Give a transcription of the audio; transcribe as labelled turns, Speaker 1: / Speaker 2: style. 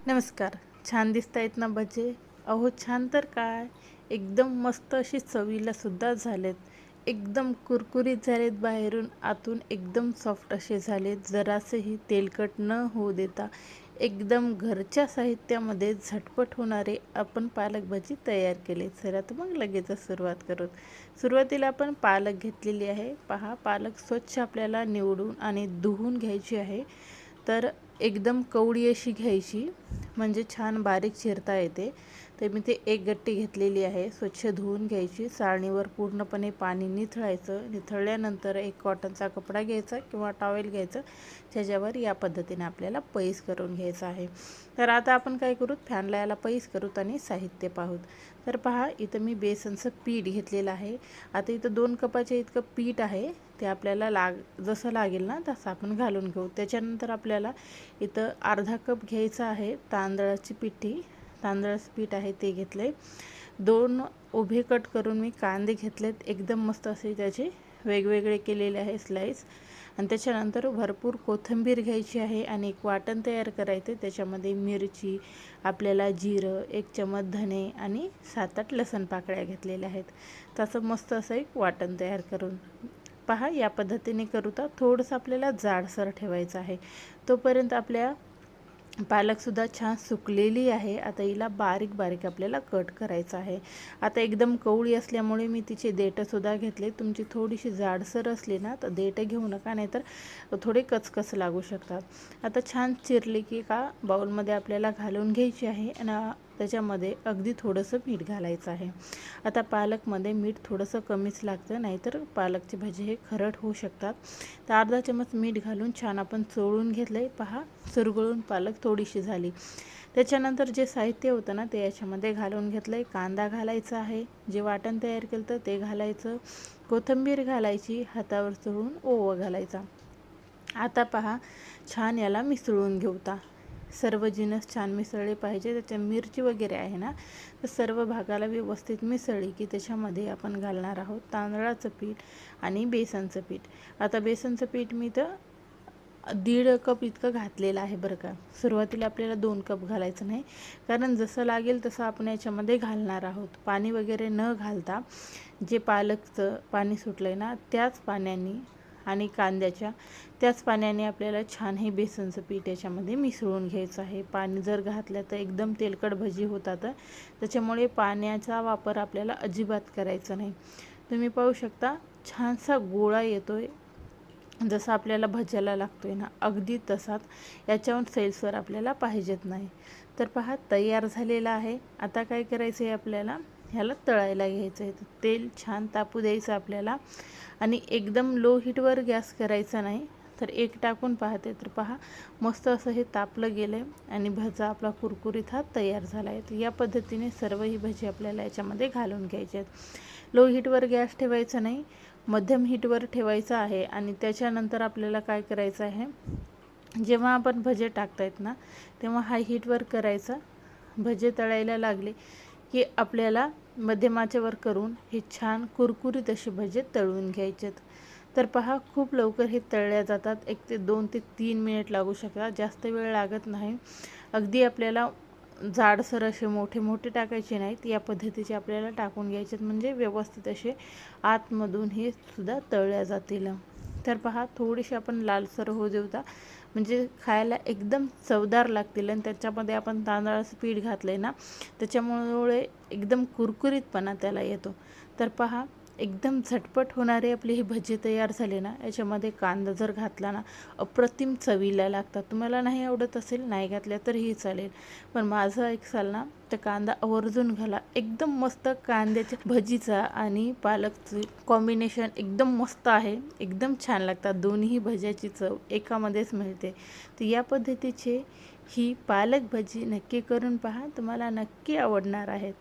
Speaker 1: नमस्कार. छान दिसतायत ना भजे? अहो छान तर काय, एकदम मस्त अशी चवीला सुद्धा झालेत. एकदम कुरकुरीत झालेत बाहेरून, आतून एकदम सॉफ्ट असे झालेत. जरासेही तेलकट न होऊ देता एकदम घरच्या साहित्यामध्ये झटपट होणारे आपण पालक भजी तयार केले. चला तर मग लगेचच सुरुवात करू. सुरुवातीला आपण पालक घेतलेली आहे. पहा, पालक स्वच्छ आपल्याला निवडून आणि धुवून घ्यायची आहे. तर एकदम कवडी अशी घ्यायची, म्हणजे छान बारीक चिरता येते. तर मी ते एक गट्टी घेतलेली आहे. स्वच्छ धुवून घ्यायची. चाळणीवर पूर्णपणे पाणी निथळायचं. निथळल्यानंतर एक कॉटनचा कपडा घ्यायचा किंवा टॉवेल घ्यायचं, त्याच्यावर या पद्धतीने आपल्याला पैस करून घ्यायचं आहे. तर आता आपण काय करू, फॅनला याला पैस करूत आणि साहित्य पाहूत. तर पहा, इथं मी बेसनचं पीठ घेतलेलं आहे. आता इथं 2 कपाचे इतकं पीठ आहे. ते आपल्याला जसं लागेल ना तसं आपण घालून घेऊ. त्याच्यानंतर आपल्याला इथं अर्धा कप घ्यायचं आहे तांदळाची पिठी. तांदळाचं पीठ आहे ते घेतले. 2 उभे कट करून मी कांदे घेतलेत. एकदम मस्त असे त्याचे वेगवेगळे केलेले आहे स्लाइस. आणि त्याच्यानंतर भरपूर कोथिंबीर घ्यायची आहे आणि एक वाटण तयार करायचं. त्याच्यामध्ये मिरची, आपल्याला जिरं, 1 चमच धने आणि 7-8 लसूण पाकळ्या घेतलेल्या आहेत. तसं मस्त असं एक वाटण तयार करून पहा, या पद्धतीने करू. तर थोडंसं आपल्याला जाडसर ठेवायचं आहे. तोपर्यंत आपल्या पालकसुद्धा छान सुकलेली आहे. आता हिला बारीक बारीक आपल्याला कट करायचं आहे. आता एकदम कवळी असल्यामुळे मी तिचे देठंसुद्धा घेतले. तुमची थोडीशी जाडसर असली ना तर देठं घेऊ नका, नाहीतर थोडे कचकच लागू शकतात. आता छान चिरली की का बाउलमध्ये आपल्याला घालून घ्यायची आहे आणि त्याच्यामध्ये अगदी थोडंसं मीठ घालायचं आहे. आता पालकमध्ये मीठ थोडंसं कमीच लागतं, नाहीतर पालकची भाजी हे खरट होऊ शकतात. तर अर्धा चमच मीठ घालून छान आपण चोळून घेतलं आहे. पहा, चुरगळून पालक थोडीशी झाली. त्याच्यानंतर जे साहित्य होतं ना ते याच्यामध्ये घालून घेतलं आहे. कांदा घालायचा आहे, जे वाटण तयार केलं तर ते घालायचं, कोथिंबीर घालायची, हातावर चोळून ओवा घालायचा. आता पहा, छान याला मिसळून घेऊता. सर्व जिनस छान मिसळले पाहिजे. त्याच्या मिरची वगैरे आहे ना, तर सर्व भागाला व्यवस्थित मिसळली की त्याच्यामध्ये आपण घालणार आहोत तांदळाचं पीठ आणि बेसनचं पीठ. आता बेसनचं पीठ मी तर 1.5 कप इतकं घातलेलं आहे बरं का. सुरुवातीला आपल्याला 2 कप घालायचं नाही, कारण जसं लागेल तसं आपण याच्यामध्ये घालणार आहोत. पाणी वगैरे न घालता जे पालकचं पाणी सुटलं आहे ना त्याच पाण्याने आणि कांद्याच्या त्याच पाण्याने आपल्याला छान हे बेसनचं पीठ याच्यामध्ये मिसळून घ्यायचं आहे. पाणी जर घातलं तर एकदम तेलकट भजी होतात. त्याच्यामुळे पाण्याचा वापर आपल्याला अजिबात करायचा नाही. तुम्ही पाहू शकता छानसा गोळा येतोय, जसं आपल्याला भज्याला लागतोय ना अगदी तसाच. याच्याहून सैलसर आपल्याला पाहिजेत नाही. तर पहा, तयार झालेला आहे. आता काय करायचं आहे, आपल्याला ह्याला तळायला घ्यायचं आहे. तेल छान तापू द्यायचं आपल्याला आणि एकदम लो हीटवर गॅस करायचा नाही. तर एक टाकून पाहते तर पहा, मस्त असं हे तापलं गेलं आहे आणि भजा आपला कुरकुरीत हा तयार झाला आहे. तर या पद्धतीने सर्व ही भजी आपल्याला याच्यामध्ये घालून घ्यायची आहेत. लो हीटवर गॅस ठेवायचा नाही, मध्यम हीटवर ठेवायचा आहे. आणि त्याच्यानंतर आपल्याला काय करायचं आहे, जेव्हा आपण भजे टाकतायत ना तेव्हा हाय हीटवर करायचा. भजे तळायला लागले की आपल्याला मध्यमाच्यावर करून हे छान कुरकुरीत असे भजे तळून घ्यायचेत. तर पहा, खूप लवकर हे तळल्या जातात. 1 ते 2 ते 3 मिनिट लागू शकतात, जास्त वेळ लागत नाही. अगदी आपल्याला जाडसर असे मोठे मोठे टाकायचे नाहीत, या पद्धतीचे आपल्याला टाकून घ्यायचे, म्हणजे व्यवस्थित असे आतमधून हे सुद्धा तळल्या जातील. तर पहा, थोडीशी आपण लालसर होऊ देऊता, म्हणजे खायला एकदम चवदार लागतील. आणि त्याच्यामध्ये आपण तांदळाचं पीठ घातलं आहे ना त्याच्यामुळे एकदम कुरकुरीतपणा त्याला येतो. तर पहा, एकदम झटपट होणारे आपले हे भजी तयार झाले ना. याच्यामध्ये कांदा जर घातला ना अप्रतिम चवीला लागतात. तुम्हाला नाही आवडत असेल, नाही घातल्या तरीही चालेल, पण माझं ऐकसाल ना तर कांदा आवर्जून घाला. एकदम मस्त कांद्याच्या भजीचा आणि पालकचं कॉम्बिनेशन एकदम मस्त आहे. एकदम छान लागतात. दोन्ही भज्याची चव एकामध्येच मिळते. तर या पद्धतीचे ही पालक भजी नक्की करून पहा, तुम्हाला नक्की आवडणार आहेत.